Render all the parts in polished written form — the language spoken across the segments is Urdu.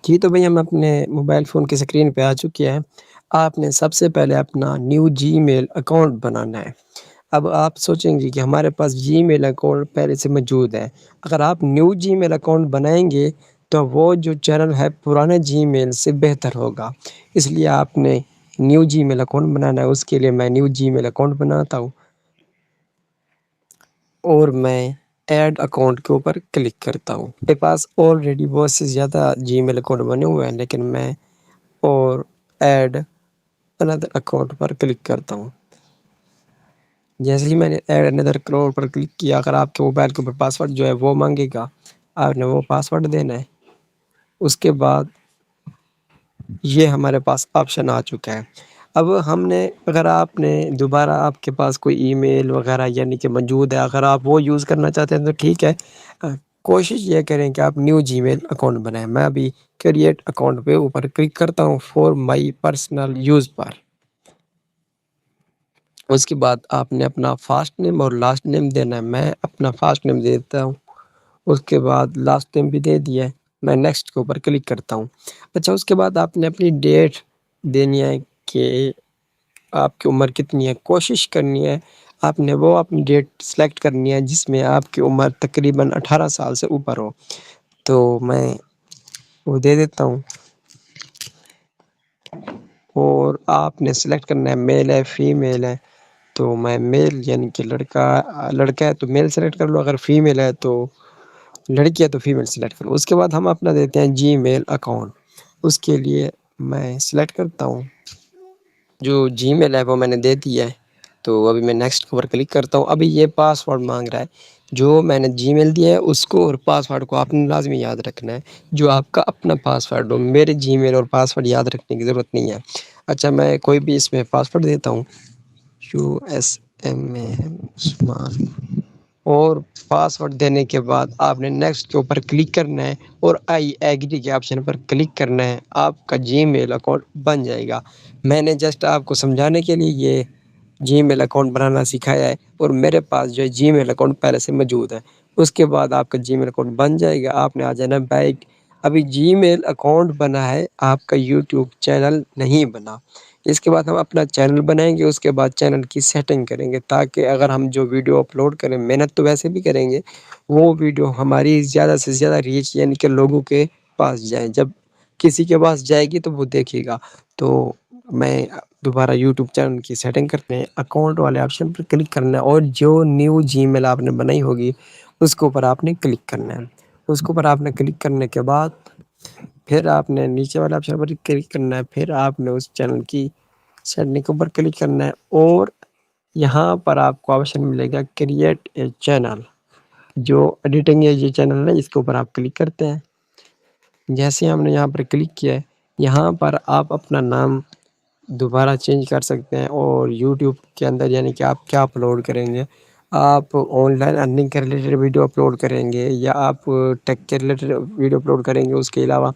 جی تو بھئی ہم اپنے موبائل فون کی اسکرین پہ آ چکے ہیں۔ آپ نے سب سے پہلے اپنا نیو جی میل اکاؤنٹ بنانا ہے۔ اب آپ سوچیں گے کہ ہمارے پاس جی میل اکاؤنٹ پہلے سے موجود ہے۔ اگر آپ نیو جی میل اکاؤنٹ بنائیں گے تو وہ جو چینل ہے پرانے جی میل سے بہتر ہوگا، اس لیے آپ نے نیو جی میل اکاؤنٹ بنانا ہے۔ اس کے لیے میں نیو جی میل اکاؤنٹ بناتا ہوں اور میں ایڈ اکاؤنٹ کے اوپر کلک کرتا ہوں۔ میرے پاس آلریڈی بہت سے زیادہ جی میل اکاؤنٹ بنے ہوئے ہیں، لیکن میں اور ایڈ اندر اکاؤنٹ پر کلک کرتا ہوں۔ جیسے ہی میں نے ایڈ اندر اکاؤنٹ پر کلک کیا، اگر آپ کے موبائل کے اوپر پاسورڈ جو ہے وہ مانگے گا، آپ نے وہ پاسورڈ دینا ہے۔ اس کے بعد یہ ہمارے پاس آپشن آ چکا ہے۔ اب ہم نے اگر آپ نے دوبارہ آپ کے پاس کوئی ای میل وغیرہ یعنی کہ موجود ہے، اگر آپ وہ یوز کرنا چاہتے ہیں تو ٹھیک ہے، کوشش یہ کریں کہ آپ نیو جی میل اکاؤنٹ بنائیں۔ میں ابھی کریٹ اکاؤنٹ پہ اوپر کلک کرتا ہوں فور مائی پرسنل یوز پر۔ اس کے بعد آپ نے اپنا فرسٹ نیم اور لاسٹ نیم دینا ہے۔ میں اپنا فرسٹ نیم دیتا ہوں، اس کے بعد لاسٹ نیم بھی دے دیا ہے۔ میں نیکسٹ کے اوپر کلک کرتا ہوں۔ اچھا، اس کے بعد آپ نے اپنی ڈیٹ دینی ہے کہ آپ کی عمر کتنی ہے۔ کوشش کرنی ہے آپ نے وہ اپنی ڈیٹ سلیکٹ کرنی ہے جس میں آپ کی عمر تقریباً 18 سال سے اوپر ہو۔ تو میں وہ دے دیتا ہوں اور آپ نے سلیکٹ کرنا ہے میل ہے فیمیل ہے۔ تو میں میل یعنی کہ لڑکا ہے تو میل سلیکٹ کر لو، اگر فیمیل ہے تو لڑکی ہے تو فیمیل سلیکٹ کرو۔ اس کے بعد ہم اپنا دیتے ہیں جی میل اکاؤنٹ۔ اس کے لیے میں سلیکٹ کرتا ہوں، جو جی میل ہے وہ میں نے دے دیا ہے۔ تو ابھی میں نیکسٹ کے اوپر کلک کرتا ہوں۔ ابھی یہ پاسورڈ مانگ رہا ہے، جو میں نے جی میل دیا ہے اس کو اور پاسورڈ کو آپ نے لازمی یاد رکھنا ہے، جو آپ کا اپنا پاسورڈ ہو۔ میرے جی میل اور پاسورڈ یاد رکھنے کی ضرورت نہیں ہے۔ اچھا، میں کوئی بھی اس میں پاسورڈ دیتا ہوں، عثمان، اور پاسورڈ دینے کے بعد آپ نے نیکسٹ کے اوپر کلک کرنا ہے اور آئی ایگری کے آپشن پر کلک کرنا ہے۔ آپ کا جی میل اکاؤنٹ بن جائے گا۔ میں نے جسٹ آپ کو سمجھانے کے لیے یہ جی میل اکاؤنٹ بنانا سکھایا ہے، اور میرے پاس جو ہے جی میل اکاؤنٹ پہلے سے موجود ہے۔ اس کے بعد آپ کا جی میل اکاؤنٹ بن جائے گا۔ آپ نے آ جانا بیک۔ ابھی جی میل اکاؤنٹ بنا ہے، آپ کا یوٹیوب چینل نہیں بنا۔ اس کے بعد ہم اپنا چینل بنائیں گے، اس کے بعد چینل کی سیٹنگ کریں گے تاکہ اگر ہم جو ویڈیو اپلوڈ کریں، محنت تو ویسے بھی کریں گے، وہ ویڈیو ہماری زیادہ سے زیادہ ریچ یعنی کہ لوگوں کے پاس جائیں۔ جب کسی کے پاس جائے گی تو وہ دیکھے گا۔ تو میں دوبارہ یوٹیوب چینل کی سیٹنگ کرتے ہیں، اکاؤنٹ والے آپشن پر کلک کرنا ہے اور جو نیو جی میل آپ نے بنائی ہوگی اس کے اوپر آپ نے کلک کرنا ہے۔ اس کے اوپر آپ نے کلک کرنے کے بعد پھر آپ نے نیچے والے آپشن پر کلک کرنا ہے، پھر آپ نے اس چینل کی سیٹنگ کے اوپر کلک کرنا ہے اور یہاں پر آپ کو آپشن ملے گا کریٹ اے چینل، جو ایڈیٹنگ ہے یہ چینل ہے، اس کے اوپر آپ کلک کرتے ہیں۔ جیسے ہم نے یہاں پر کلک کیا ہے، یہاں پر آپ اپنا نام دوبارہ چینج کر سکتے ہیں اور یوٹیوب کے اندر یعنی کہ آپ کیا اپلوڈ کریں گے، آپ آن لائن ارننگ کے ریلیٹڈ ویڈیو اپلوڈ کریں گے یا آپ ٹیک کے ریلیٹڈ ویڈیو اپلوڈ کریں گے، اس کے علاوہ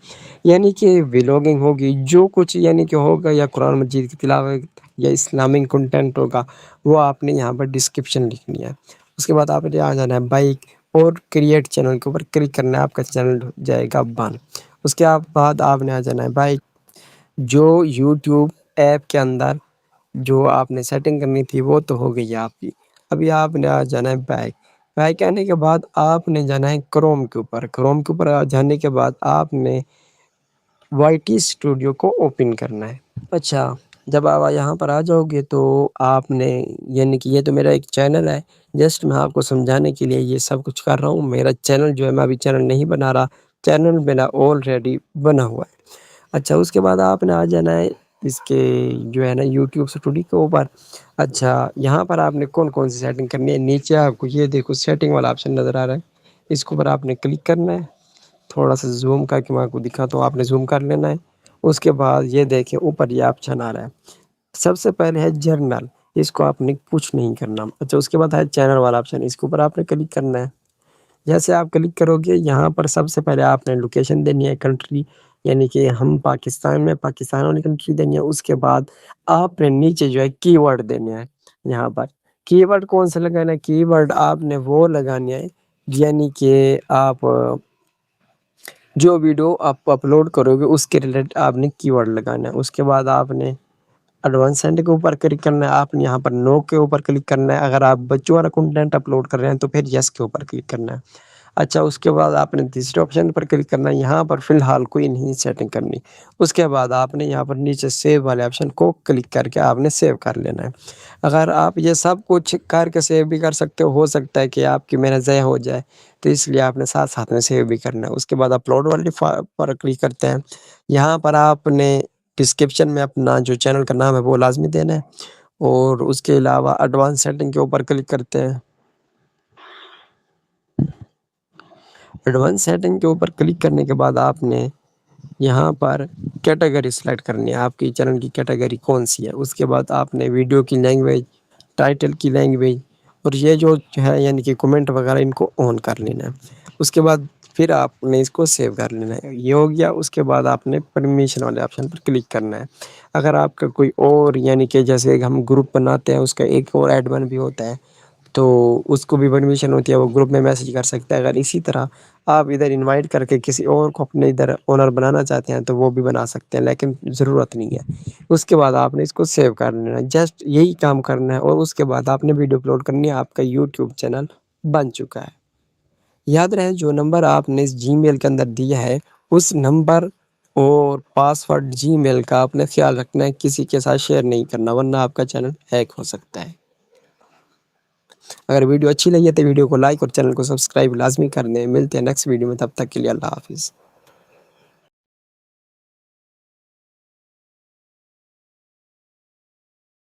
یعنی کہ ولاگنگ ہوگی، جو کچھ یعنی کہ ہوگا، یا قرآن مجید کی تلاوت یا اسلامک کنٹینٹ ہوگا، وہ آپ نے یہاں پر ڈسکرپشن لکھنی ہے۔ اس کے بعد آپ نے آ جانا ہے بائک اور کریٹ چینل کے اوپر کلک کرنا ہے، آپ کا چینل جائے گا بند۔ اس کے بعد آپ نے آ جانا ہے بائک، جو یوٹیوب ایپ کے اندر جو آپ نے سیٹنگ کرنی تھی وہ تو ہو گئی ہے آپ کی۔ ابھی آپ نے آ جانا ہے بیک۔ بیک آنے کے بعد آپ نے جانا ہے کروم کے اوپر۔ کروم کے اوپر جانے کے بعد آپ نے وائی ٹی اسٹوڈیو کو اوپن کرنا ہے۔ اچھا، جب آپ یہاں پر آ جاؤ گے تو آپ نے یعنی کہ یہ تو میرا ایک چینل ہے، جسٹ میں آپ کو سمجھانے کے لیے یہ سب کچھ کر رہا ہوں۔ میرا چینل جو ہے، میں ابھی چینل نہیں بنا رہا، چینل میرا آلریڈی بنا ہوا ہے۔ اچھا، اس کے بعد آپ نے آ جانا ہے اس کے جو ہے نا یوٹیوب اسٹوڈیو کے اوپر۔ اچھا، یہاں پر آپ نے کون کون سی سیٹنگ کرنی ہے، نیچے آپ کو یہ دیکھو سیٹنگ والا آپشن نظر آ رہا ہے، اس کے اوپر آپ نے کلک کرنا ہے۔ تھوڑا سا زوم کر کے میں آپ کو دکھاتا ہوں، آپ نے زوم کر لینا ہے۔ اس کے بعد یہ دیکھیں اوپر یہ آپشن آ رہا ہے، سب سے پہلے ہے جرنل، اس کو آپ نے کچھ نہیں کرنا۔ اچھا، اس کے بعد ہے چینل والا آپشن، اس کے اوپر آپ نے کلک کرنا ہے۔ جیسے آپ کلک کرو گے، یہاں پر سب سے پہلے آپ نے لوکیشن دینی ہے، کنٹری یعنی کہ ہم پاکستان میں، پاکستان والی کنٹری دینی ہے۔ اس کے بعد آپ نے نیچے جو ہے کی ورڈ دینے ہیں۔ یہاں پر کی ورڈ کون سا لگانا ہے، کی ورڈ آپ نے وہ لگانے ہے یعنی کہ آپ جو ویڈیو آپ اپلوڈ کرو گے اس کے ریلیٹڈ آپ نے کی ورڈ لگانا ہے۔ اس کے بعد آپ نے ایڈوانس سینڈ کے اوپر کلک کرنا ہے، آپ نے یہاں پر نو کے اوپر کلک کرنا ہے۔ اگر آپ بچوں والا کنٹینٹ اپلوڈ کر رہے ہیں تو پھر یس کے اوپر کلک کرنا ہے۔ اچھا، اس کے بعد آپ نے تیسرے آپشن پر کلک کرنا ہے، یہاں پر فی الحال کوئی نہیں سیٹنگ کرنی۔ اس کے بعد آپ نے یہاں پر نیچے سیو والے آپشن کو کلک کر کے آپ نے سیو کر لینا ہے۔ اگر آپ یہ سب کچھ کر کے سیو بھی کر سکتے ہو سکتا ہے کہ آپ کی محنت ضائع ہو جائے، تو اس لیے آپ نے ساتھ ساتھ میں سیو بھی کرنا ہے۔ اس کے بعد اپلوڈ والے پر کلک کرتے ہیں۔ یہاں پر آپ نے ڈسکرپشن میں اپنا جو چینل کا نام ہے وہ لازمی دینا ہے، اور اس کے علاوہ ایڈوانس سیٹنگ کے اوپر کلک کرتے ہیں۔ ایڈوانس سیٹنگ کے اوپر کلک کرنے کے بعد آپ نے یہااں پر کیٹیگری سلیکٹ کرنی ہے، آپ کی چینل کی کیٹیگری کون سی ہے۔ اس کے بعد آپ نے ویڈیو کی لینگویج، ٹائٹل کی لینگویج، اور یہ جو ہے یعنی کہ کومنٹ وغیرہ ان کو آن کر لینا ہے۔ اس کے بعد پھر آپ نے اس کو سیو کر لینا ہے۔ یہ ہو گیا۔ اس کے بعد آپ نے پرمیشن والے آپشن پر کلک کرنا ہے۔ اگر آپ کا کوئی اور یعنی کہ جیسے ہم گروپ بناتے ہیں اس کا ایک اور ایڈمن بھی ہوتا ہے تو اس کو بھی پرمیشن ہوتی ہے، وہ گروپ میں میسج کر سکتا ہے۔ اگر اسی طرح آپ ادھر انوائٹ کر کے کسی اور کو اپنے ادھر اونر بنانا چاہتے ہیں تو وہ بھی بنا سکتے ہیں، لیکن ضرورت نہیں ہے۔ اس کے بعد آپ نے اس کو سیو کر لینا ہے، جسٹ یہی کام کرنا ہے، اور اس کے بعد آپ نے ویڈیو اپلوڈ کرنی ہے۔ آپ کا یوٹیوب چینل بن چکا ہے۔ یاد رہے جو نمبر آپ نے اس جی میل کے اندر دیا ہے اس نمبر اور پاسورڈ جی میل کا آپ نے خیال رکھنا ہے، کسی کے ساتھ شیئر نہیں کرنا ورنہ آپ کا چینل ہیک ہو سکتا ہے۔ اگر ویڈیو اچھی لگی ہے تو ویڈیو کو لائک اور چینل کو سبسکرائب لازمی کر دیں۔ ملتے ہیں نیکسٹ ویڈیو میں، تب تک کے لیے اللہ حافظ۔